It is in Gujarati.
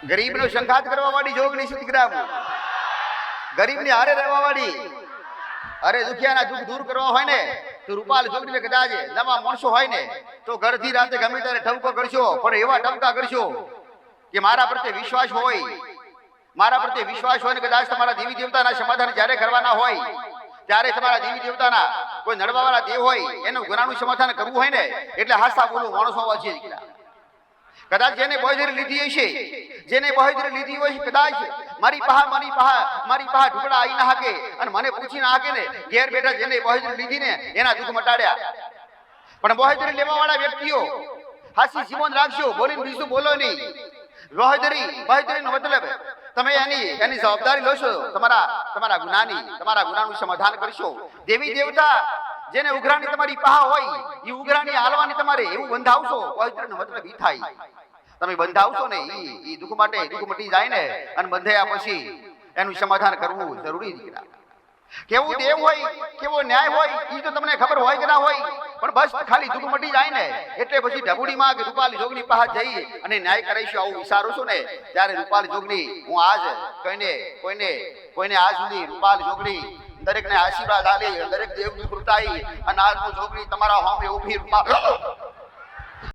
ગરીબનો સંઘાત કરવા વાળી જોગણી છે દીકરા, ગરીબની હારે રહેવા વાળી. અરે દુખિયાના દુઃખ દૂર કરવા હોય ને તો રૂપાલ જોગણી કદાચ નવા માણસો હોય ને તો ઘરથી રાતે ગમે ત્યારે ઠપકો કરશો, પણ એવા ઠપકા કરશો કે મારા પ્રત્યે વિશ્વાસ હોય, મારા પ્રત્યે વિશ્વાસ હોય ને કદાચ તમારા દેવી દેવતાના સમાધાન જ્યારે કરવાના હોય ત્યારે તમારા દેવી દેવતાના કોઈ નડવાવાળા દેવ હોય એનું ગુનાનું સમાધાન કરવું હોય ને એટલે હાસા બોલું માણસો હોવા છે દીકરા. કદાચ જેને બહેદરી લીધી હશે, જેને બહેદરી લીધી હોય કદાચ મારી પાસે ઢુકડા આવી ના હાકે અને મને પૂછી ના હાકે ને ઘેર બેઠા જેને બહેદરી લીધી ને એના દુઃખ મટાડ્યા. પણ બહેદરી લેવા વાળા વ્યક્તિઓ હાસી જીવન રાખશો, બોલીને બીજું બોલો નહીં. બહેદરી નો મતલબ તમે એની જવાબદારી લોશો, તમારા ગુનાનું સમાધાન કરશો. દેવી દેવતા જેને ઉઘરાણી તમારી પાહા હોય એ ઉઘરાણી હાલવાની તમારે એવું બંધાવશો. બહેદરીનો મતલબ ઈ થાય તમે બંધાવશો ને ઈ દુઃખ માટે દુઃખ મટી જાય ને અને બંધાયા પછી એનું સમાધાન કરવું જરૂરી દીકરા. કેવું દેવ હોય, કેવો ન્યાય હોય ઈ તો તમને ખબર હોય કે ના હોય, પણ બસ ખાલી દુઃખ મટી જાય ને એટલે પછી ઢબુડીમાં કે રૂપાલ જોગની પાસે જઈ અને ન્યાય કરાઈશું આવું વિચારું છું ને ત્યારે રૂપાલ જોગની હું આજ કોઈને આજ સુધી રૂપાલ જોગની દરેકને આશીર્વાદ આલી, દરેક દેવની કૃપાઈ અને આજનું જોગની તમારા સામે ઊભી રૂપાલ